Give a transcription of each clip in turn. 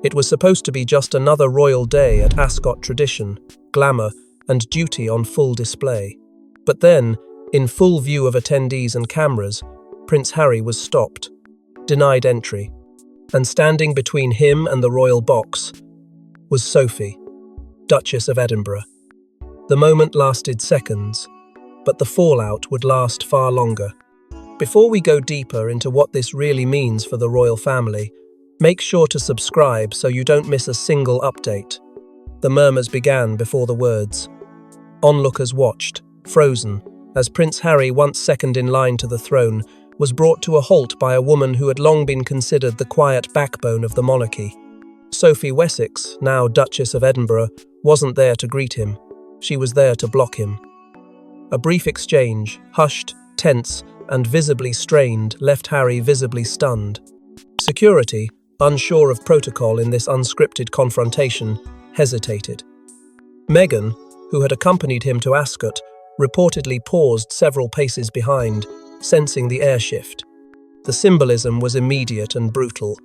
It was supposed to be just another royal day at Ascot, tradition, glamour, and duty on full display. But then, in full view of attendees and cameras, Prince Harry was stopped, denied entry, and standing between him and the royal box was Sophie, Duchess of Edinburgh. The moment lasted seconds, but the fallout would last far longer. Before we go deeper into what this really means for the royal family, make sure to subscribe so you don't miss a single update. The murmurs began before the words. Onlookers watched, frozen, as Prince Harry, once second in line to the throne, was brought to a halt by a woman who had long been considered the quiet backbone of the monarchy. Sophie Wessex, now Duchess of Edinburgh, wasn't there to greet him. She was there to block him. A brief exchange, hushed, tense, and visibly strained, left Harry visibly stunned. Security, unsure of protocol in this unscripted confrontation, hesitated. Meghan, who had accompanied him to Ascot, reportedly paused several paces behind, sensing the air shift. The symbolism was immediate and brutal.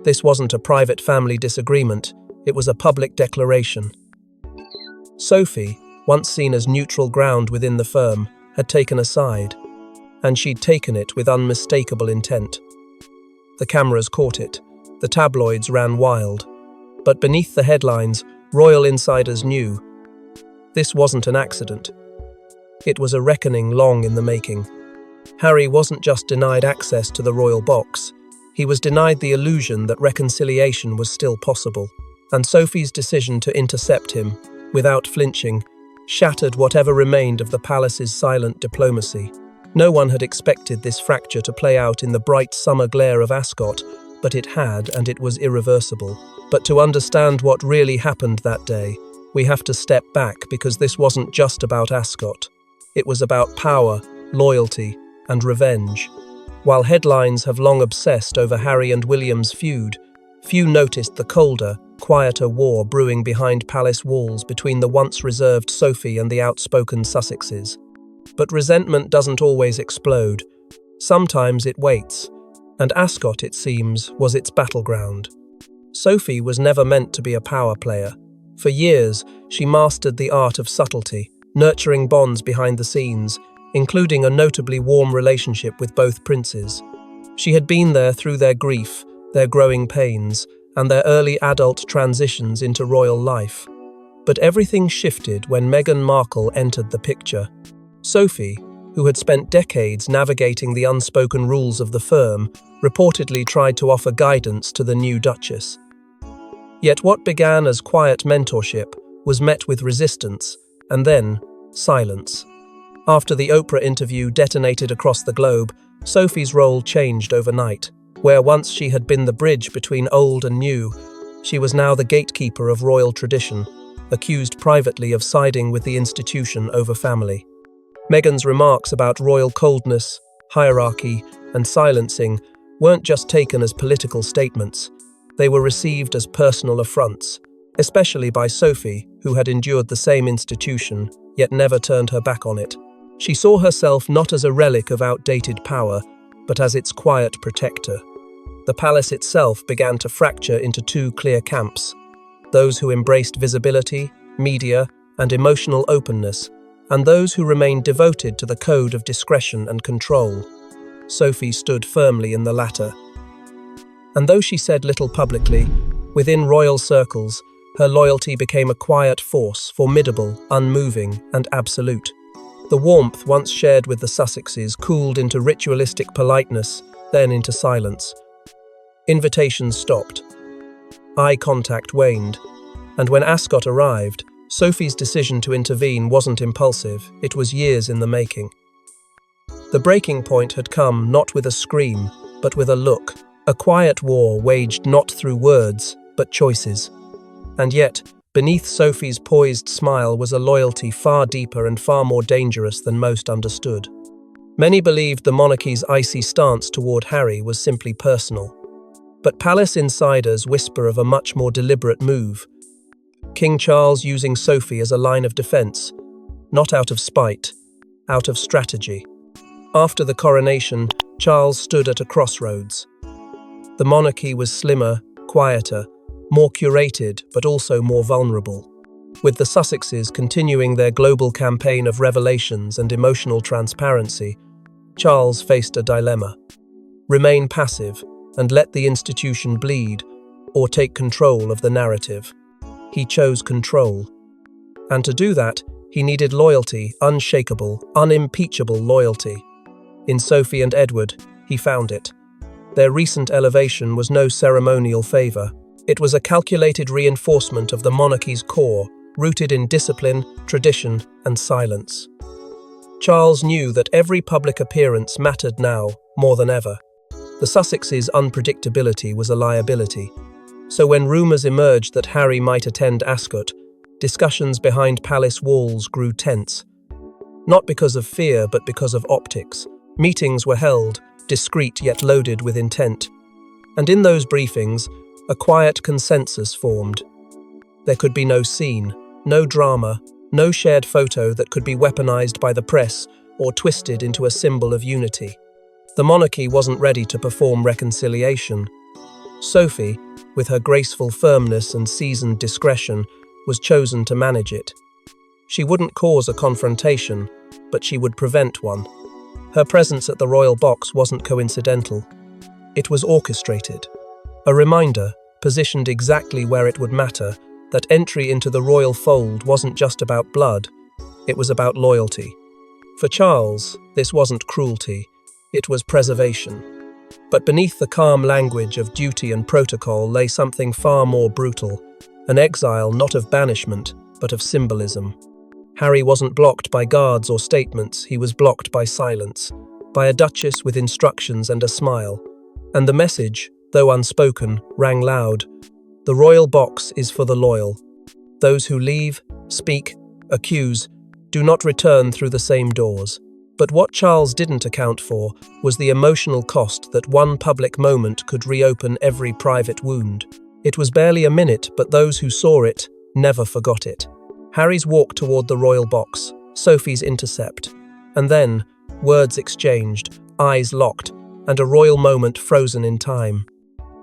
This wasn't a private family disagreement, it was a public declaration. Sophie, once seen as neutral ground within the firm, had taken a side, and she'd taken it with unmistakable intent. The cameras caught it, the tabloids ran wild, but beneath the headlines, royal insiders knew. This wasn't an accident. It was a reckoning long in the making. Harry wasn't just denied access to the royal box, he was denied the illusion that reconciliation was still possible, and Sophie's decision to intercept him, without flinching, shattered whatever remained of the palace's silent diplomacy. No one had expected this fracture to play out in the bright summer glare of Ascot, but it had, and it was irreversible. But to understand what really happened that day, we have to step back, because this wasn't just about Ascot. It was about power, loyalty, and revenge. While headlines have long obsessed over Harry and William's feud, few noticed the colder, quieter war brewing behind palace walls between the once reserved Sophie and the outspoken Sussexes. But resentment doesn't always explode. Sometimes it waits, and Ascot, it seems, was its battleground. Sophie was never meant to be a power player. For years, she mastered the art of subtlety, nurturing bonds behind the scenes, including a notably warm relationship with both princes. She had been there through their grief, their growing pains, and their early adult transitions into royal life. But everything shifted when Meghan Markle entered the picture. Sophie, who had spent decades navigating the unspoken rules of the firm, reportedly tried to offer guidance to the new Duchess. Yet what began as quiet mentorship was met with resistance, and then silence. After the Oprah interview detonated across the globe, Sophie's role changed overnight. Where once she had been the bridge between old and new, she was now the gatekeeper of royal tradition, accused privately of siding with the institution over family. Meghan's remarks about royal coldness, hierarchy, and silencing weren't just taken as political statements. They were received as personal affronts, especially by Sophie, who had endured the same institution, yet never turned her back on it. She saw herself not as a relic of outdated power, but as its quiet protector. The palace itself began to fracture into two clear camps: those who embraced visibility, media, and emotional openness, and those who remained devoted to the code of discretion and control. Sophie stood firmly in the latter. And though she said little publicly, within royal circles, her loyalty became a quiet force, formidable, unmoving, and absolute. The warmth once shared with the Sussexes cooled into ritualistic politeness, then into silence. Invitations stopped. Eye contact waned, and when Ascot arrived, Sophie's decision to intervene wasn't impulsive, it was years in the making. The breaking point had come not with a scream, but with a look, a quiet war waged not through words, but choices. And yet, beneath Sophie's poised smile was a loyalty far deeper and far more dangerous than most understood. Many believed the monarchy's icy stance toward Harry was simply personal. But palace insiders whisper of a much more deliberate move. King Charles using Sophie as a line of defense, not out of spite, out of strategy. After the coronation, Charles stood at a crossroads. The monarchy was slimmer, quieter, more curated but also more vulnerable. With the Sussexes continuing their global campaign of revelations and emotional transparency, Charles faced a dilemma. Remain passive and let the institution bleed, or take control of the narrative. He chose control. And to do that, he needed loyalty, unshakable, unimpeachable loyalty. In Sophie and Edward, he found it. Their recent elevation was no ceremonial favor. It was a calculated reinforcement of the monarchy's core, rooted in discipline, tradition, and silence. Charles knew that every public appearance mattered now, more than ever. The Sussexes' unpredictability was a liability. So when rumours emerged that Harry might attend Ascot, discussions behind palace walls grew tense. Not because of fear, but because of optics. Meetings were held, discreet yet loaded with intent. And in those briefings, a quiet consensus formed. There could be no scene, no drama, no shared photo that could be weaponized by the press or twisted into a symbol of unity. The monarchy wasn't ready to perform reconciliation. Sophie, with her graceful firmness and seasoned discretion, was chosen to manage it. She wouldn't cause a confrontation, but she would prevent one. Her presence at the royal box wasn't coincidental. It was orchestrated. A reminder, positioned exactly where it would matter, that entry into the royal fold wasn't just about blood, it was about loyalty. For Charles, this wasn't cruelty, it was preservation. But beneath the calm language of duty and protocol lay something far more brutal, an exile not of banishment, but of symbolism. Harry wasn't blocked by guards or statements, he was blocked by silence, by a duchess with instructions and a smile. And the message, though unspoken, rang loud. The royal box is for the loyal. Those who leave, speak, accuse, do not return through the same doors. But what Charles didn't account for was the emotional cost that one public moment could reopen every private wound. It was barely a minute, but those who saw it never forgot it. Harry's walk toward the royal box, Sophie's intercept, and then words exchanged, eyes locked, and a royal moment frozen in time.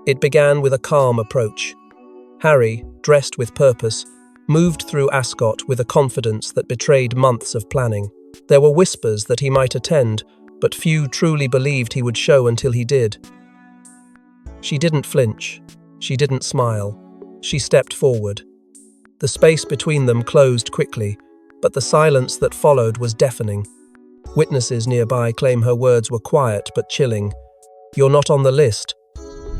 It began with a calm approach. Harry, dressed with purpose, moved through Ascot with a confidence that betrayed months of planning. There were whispers that he might attend, but few truly believed he would show until he did. She didn't flinch. She didn't smile. She stepped forward. The space between them closed quickly, but the silence that followed was deafening. Witnesses nearby claim her words were quiet but chilling. "You're not on the list."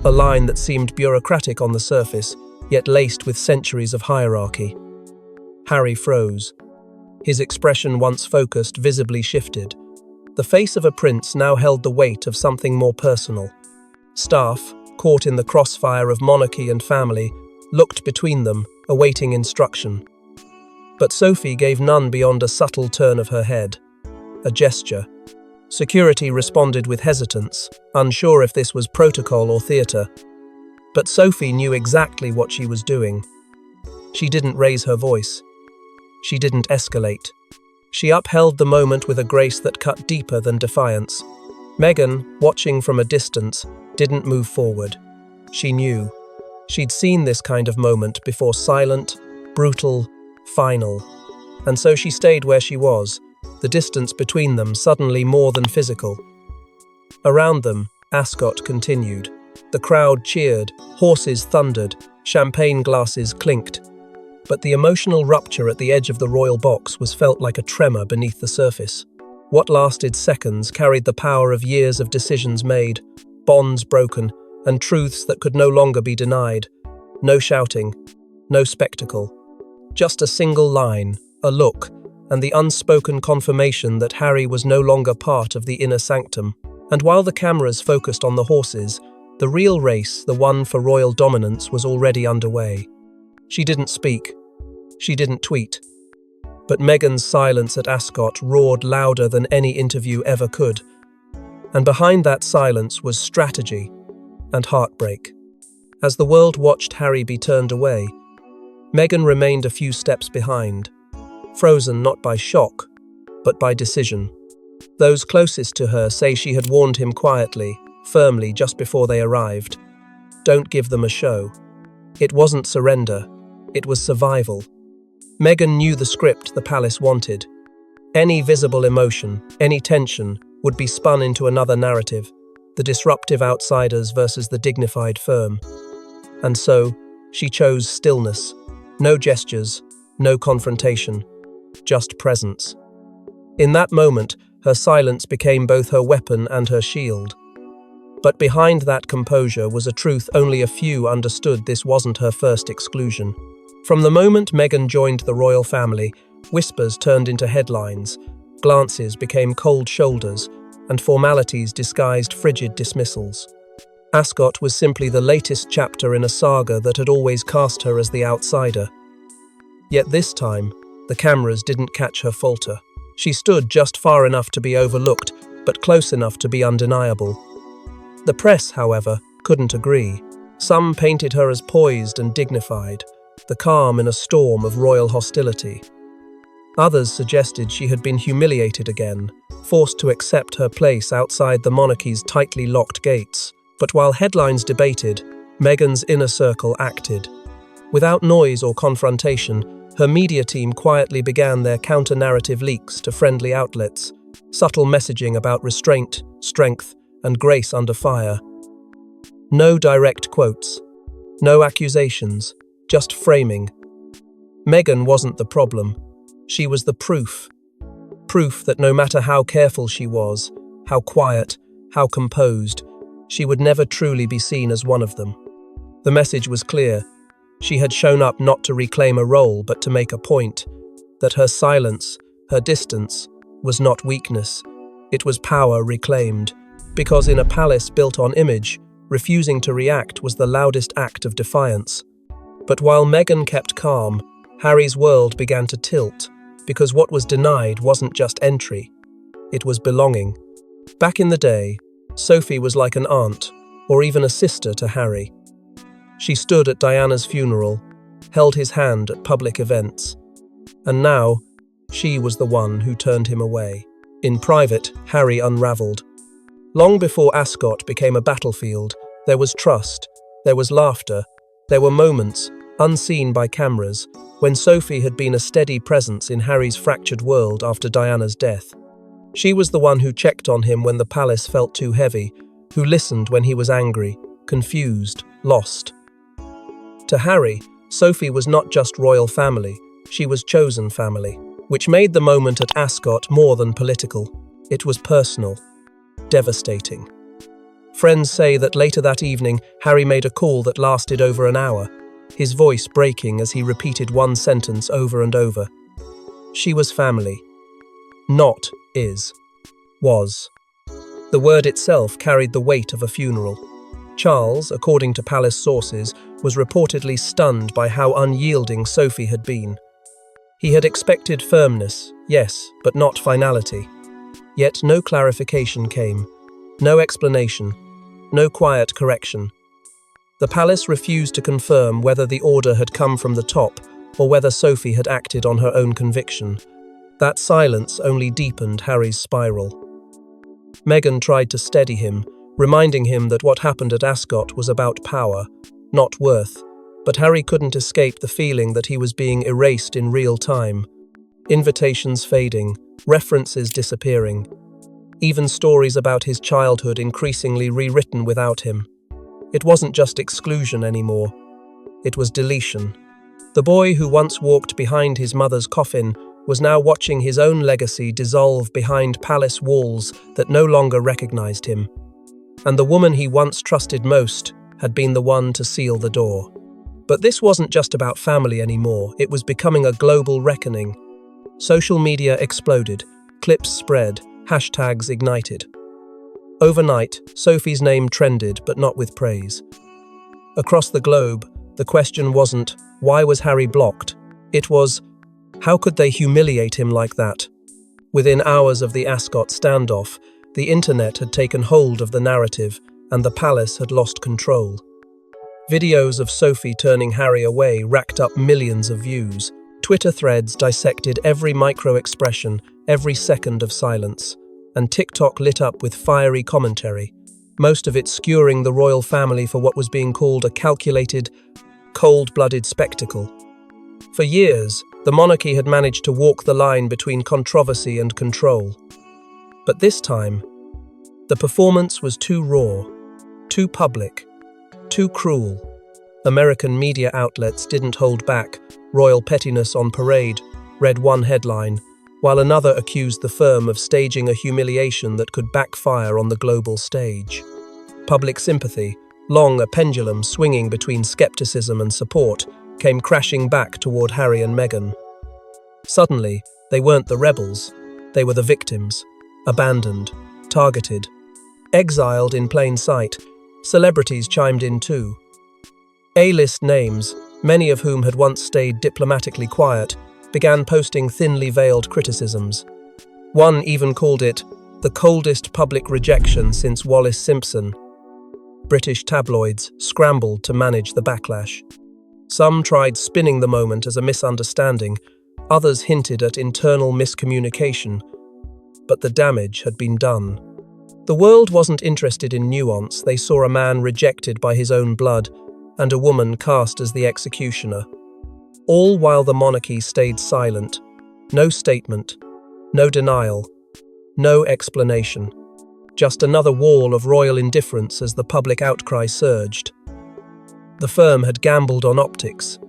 A line that seemed bureaucratic on the surface, yet laced with centuries of hierarchy. Harry froze. His expression, once focused, visibly shifted. The face of a prince now held the weight of something more personal. Staff, caught in the crossfire of monarchy and family, looked between them, awaiting instruction. But Sophie gave none beyond a subtle turn of her head. A gesture. Security responded with hesitance, unsure if this was protocol or theatre. But Sophie knew exactly what she was doing. She didn't raise her voice. She didn't escalate. She upheld the moment with a grace that cut deeper than defiance. Meghan, watching from a distance, didn't move forward. She knew. She'd seen this kind of moment before, silent, brutal, final. And so she stayed where she was, the distance between them suddenly more than physical. Around them, Ascot continued. The crowd cheered, horses thundered, champagne glasses clinked. But the emotional rupture at the edge of the royal box was felt like a tremor beneath the surface. What lasted seconds carried the power of years of decisions made, bonds broken, and truths that could no longer be denied. No shouting, no spectacle. Just a single line, a look, and the unspoken confirmation that Harry was no longer part of the inner sanctum. And while the cameras focused on the horses, the real race, the one for royal dominance, was already underway. She didn't speak. She didn't tweet. But Meghan's silence at Ascot roared louder than any interview ever could. And behind that silence was strategy and heartbreak. As the world watched Harry be turned away, Meghan remained a few steps behind, frozen not by shock, but by decision. Those closest to her say she had warned him quietly, firmly, just before they arrived. Don't give them a show. It wasn't surrender, it was survival. Meghan knew the script the palace wanted. Any visible emotion, any tension, would be spun into another narrative, the disruptive outsiders versus the dignified firm. And so, she chose stillness. No gestures, no confrontation, just presence. In that moment, her silence became both her weapon and her shield. But behind that composure was a truth only a few understood. This wasn't her first exclusion. From the moment Meghan joined the royal family, whispers turned into headlines, glances became cold shoulders, and formalities disguised frigid dismissals. Ascot was simply the latest chapter in a saga that had always cast her as the outsider. Yet this time, the cameras didn't catch her falter. She stood just far enough to be overlooked, but close enough to be undeniable. The press, however, couldn't agree. Some painted her as poised and dignified, the calm in a storm of royal hostility. Others suggested she had been humiliated again, forced to accept her place outside the monarchy's tightly locked gates. But while headlines debated, Meghan's inner circle acted. Without noise or confrontation, her media team quietly began their counter-narrative leaks to friendly outlets, subtle messaging about restraint, strength, and grace under fire. No direct quotes, no accusations, just framing. Meghan wasn't the problem. She was the proof. Proof that no matter how careful she was, how quiet, how composed, she would never truly be seen as one of them. The message was clear. She had shown up not to reclaim a role, but to make a point. That her silence, her distance, was not weakness. It was power reclaimed. Because in a palace built on image, refusing to react was the loudest act of defiance. But while Meghan kept calm, Harry's world began to tilt, because what was denied wasn't just entry, it was belonging. Back in the day, Sophie was like an aunt, or even a sister to Harry. She stood at Diana's funeral, held his hand at public events. And now, she was the one who turned him away. In private, Harry unraveled. Long before Ascot became a battlefield, there was trust, there was laughter, there were moments, unseen by cameras, when Sophie had been a steady presence in Harry's fractured world after Diana's death. She was the one who checked on him when the palace felt too heavy, who listened when he was angry, confused, lost. To Harry, Sophie was not just royal family, she was chosen family, which made the moment at Ascot more than political. It was personal. Devastating. Friends say that later that evening, Harry made a call that lasted over an hour, his voice breaking as he repeated one sentence over and over. She was family. Not is. Was. The word itself carried the weight of a funeral. Charles, according to palace sources, was reportedly stunned by how unyielding Sophie had been. He had expected firmness, yes, but not finality. Yet no clarification came, no explanation, no quiet correction. The palace refused to confirm whether the order had come from the top or whether Sophie had acted on her own conviction. That silence only deepened Harry's spiral. Meghan tried to steady him, reminding him that what happened at Ascot was about power, not worth, but Harry couldn't escape the feeling that he was being erased in real time. Invitations fading, references disappearing, even stories about his childhood increasingly rewritten without him. It wasn't just exclusion anymore, it was deletion. The boy who once walked behind his mother's coffin was now watching his own legacy dissolve behind palace walls that no longer recognized him. And the woman he once trusted most had been the one to seal the door. But this wasn't just about family anymore, it was becoming a global reckoning. Social media exploded, clips spread, hashtags ignited. Overnight, Sophie's name trended, but not with praise. Across the globe, the question wasn't, why was Harry blocked? It was, how could they humiliate him like that? Within hours of the Ascot standoff, the internet had taken hold of the narrative, and the palace had lost control. Videos of Sophie turning Harry away racked up millions of views. Twitter threads dissected every micro-expression, every second of silence, and TikTok lit up with fiery commentary, most of it skewering the royal family for what was being called a calculated, cold-blooded spectacle. For years, the monarchy had managed to walk the line between controversy and control. But this time, the performance was too raw, too public, too cruel. American media outlets didn't hold back. Royal pettiness on parade read one headline, while another accused the firm of staging a humiliation that could backfire on the global stage. Public sympathy, long a pendulum swinging between skepticism and support, came crashing back toward Harry and Meghan. Suddenly, they weren't the rebels, they were the victims, abandoned, targeted, exiled in plain sight. Celebrities chimed in too. A-list names, many of whom had once stayed diplomatically quiet, began posting thinly veiled criticisms. One even called it the coldest public rejection since Wallis Simpson. British tabloids scrambled to manage the backlash. Some tried spinning the moment as a misunderstanding, others hinted at internal miscommunication. But the damage had been done. The world wasn't interested in nuance. They saw a man rejected by his own blood and a woman cast as the executioner. All while the monarchy stayed silent. No statement, no denial, no explanation. Just another wall of royal indifference as the public outcry surged. The firm had gambled on optics,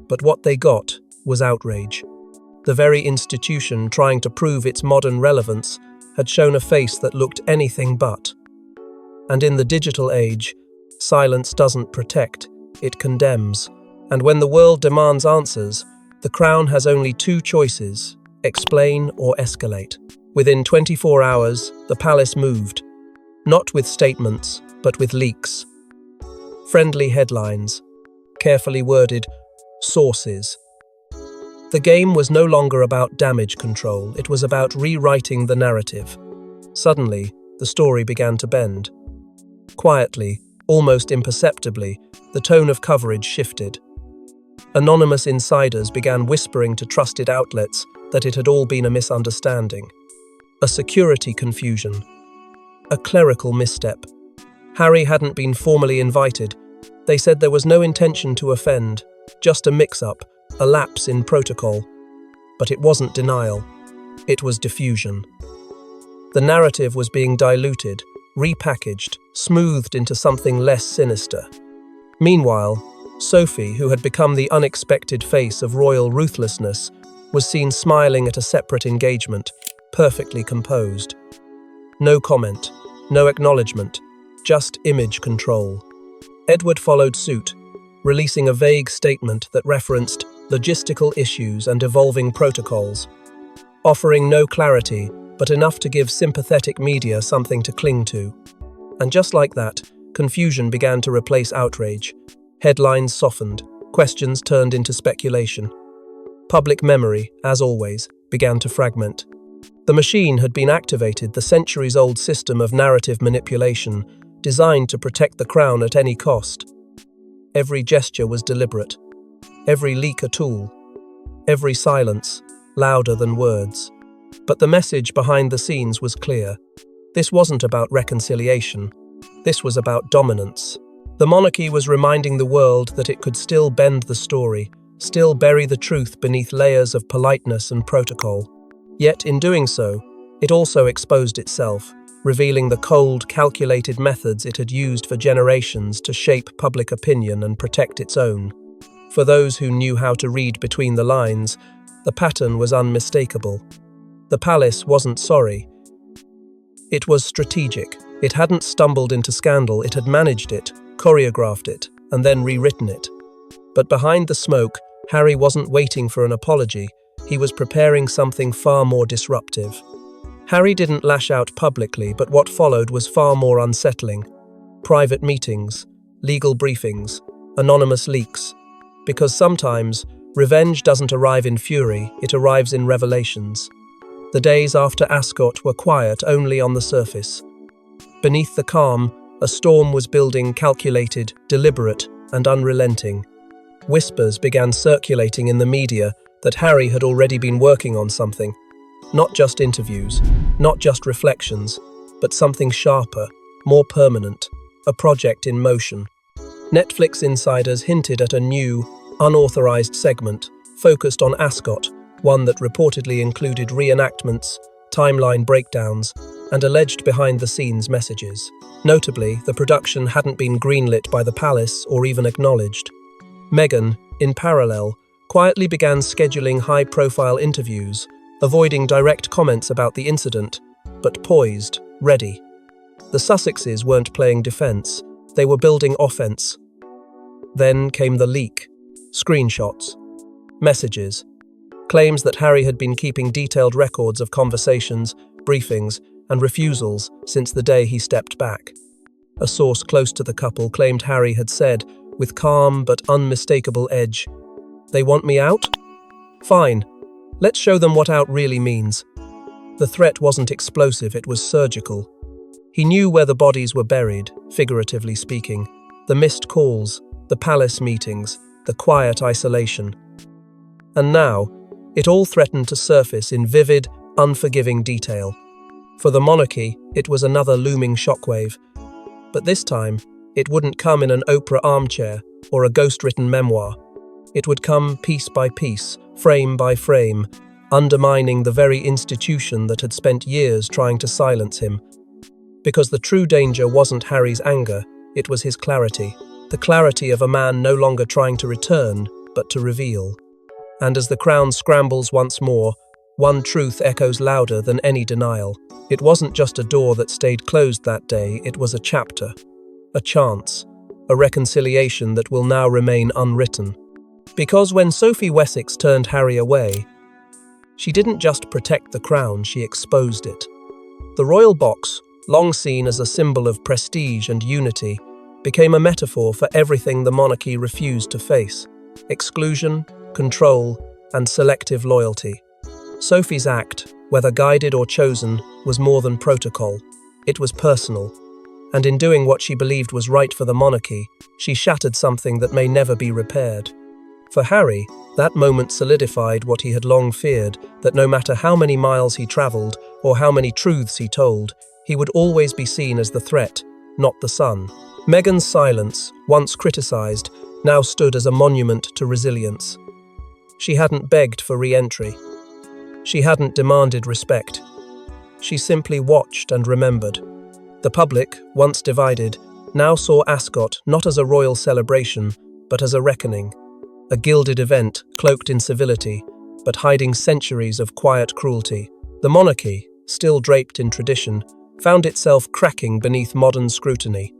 but what they got was outrage. The very institution trying to prove its modern relevance had shown a face that looked anything but. And in the digital age, silence doesn't protect, it condemns. And when the world demands answers, the Crown has only two choices: explain or escalate. Within 24 hours, the palace moved, not with statements, but with leaks. Friendly headlines, carefully worded sources. The game was no longer about damage control, it was about rewriting the narrative. Suddenly, the story began to bend. Quietly, almost imperceptibly, the tone of coverage shifted. Anonymous insiders began whispering to trusted outlets that it had all been a misunderstanding, a security confusion, a clerical misstep. Harry hadn't been formally invited. They said there was no intention to offend, just a mix-up, a lapse in protocol. But it wasn't denial, it was diffusion. The narrative was being diluted, repackaged, smoothed into something less sinister. Meanwhile, Sophie, who had become the unexpected face of royal ruthlessness, was seen smiling at a separate engagement, perfectly composed. No comment, no acknowledgement, just image control. Edward followed suit, releasing a vague statement that referenced logistical issues and evolving protocols, offering no clarity, but enough to give sympathetic media something to cling to. And just like that, confusion began to replace outrage. Headlines softened, questions turned into speculation. Public memory, as always, began to fragment. The machine had been activated, the centuries-old system of narrative manipulation, designed to protect the crown at any cost. Every gesture was deliberate, every leak a tool, every silence louder than words. But the message behind the scenes was clear. This wasn't about reconciliation. This was about dominance. The monarchy was reminding the world that it could still bend the story, still bury the truth beneath layers of politeness and protocol. Yet in doing so, it also exposed itself, revealing the cold, calculated methods it had used for generations to shape public opinion and protect its own. For those who knew how to read between the lines, the pattern was unmistakable. The palace wasn't sorry. It was strategic. It hadn't stumbled into scandal, it had managed it, choreographed it, and then rewritten it. But behind the smoke, Harry wasn't waiting for an apology. He was preparing something far more disruptive. Harry didn't lash out publicly, but what followed was far more unsettling. Private meetings, legal briefings, anonymous leaks. Because sometimes, revenge doesn't arrive in fury, it arrives in revelations. The days after Ascot were quiet only on the surface. Beneath the calm, a storm was building, calculated, deliberate, and unrelenting. Whispers began circulating in the media that Harry had already been working on something. Not just interviews, not just reflections, but something sharper, more permanent, a project in motion. Netflix insiders hinted at a new, unauthorized segment focused on Ascot, one that reportedly included reenactments, timeline breakdowns, and alleged behind-the-scenes messages. Notably, the production hadn't been greenlit by the palace or even acknowledged. Meghan, in parallel, quietly began scheduling high-profile interviews, avoiding direct comments about the incident, but poised, ready. The Sussexes weren't playing defense, they were building offense. Then came the leak. Screenshots. Messages. Claims that Harry had been keeping detailed records of conversations, briefings, and refusals since the day he stepped back. A source close to the couple claimed Harry had said, with calm but unmistakable edge, "They want me out? Fine. Let's show them what out really means." The threat wasn't explosive, it was surgical. He knew where the bodies were buried, figuratively speaking, the missed calls, the palace meetings, the quiet isolation. And now, it all threatened to surface in vivid, unforgiving detail. For the monarchy, it was another looming shockwave. But this time, it wouldn't come in an Oprah armchair or a ghost-written memoir. It would come piece by piece, frame by frame, undermining the very institution that had spent years trying to silence him. Because the true danger wasn't Harry's anger, it was his clarity. The clarity of a man no longer trying to return, but to reveal. And as the crown scrambles once more, one truth echoes louder than any denial. It wasn't just a door that stayed closed that day, it was a chapter, a chance, a reconciliation that will now remain unwritten. Because when Sophie Wessex turned Harry away, she didn't just protect the crown, she exposed it. The royal box, long seen as a symbol of prestige and unity, became a metaphor for everything the monarchy refused to face: exclusion, control, and selective loyalty. Sophie's act, whether guided or chosen, was more than protocol. It was personal. And in doing what she believed was right for the monarchy, she shattered something that may never be repaired. For Harry, that moment solidified what he had long feared, that no matter how many miles he travelled or how many truths he told, he would always be seen as the threat, not the son. Meghan's silence, once criticised, now stood as a monument to resilience. She hadn't begged for re-entry. She hadn't demanded respect. She simply watched and remembered. The public, once divided, now saw Ascot not as a royal celebration, but as a reckoning. A gilded event, cloaked in civility, but hiding centuries of quiet cruelty. The monarchy, still draped in tradition, found itself cracking beneath modern scrutiny.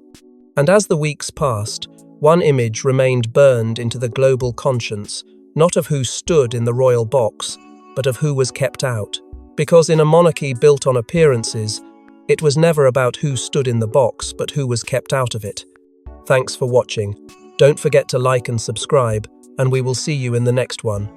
And as the weeks passed, one image remained burned into the global conscience, not of who stood in the royal box, but of who was kept out. Because in a monarchy built on appearances, it was never about who stood in the box, but who was kept out of it. Thanks for watching. Don't forget to like and subscribe, and we will see you in the next one.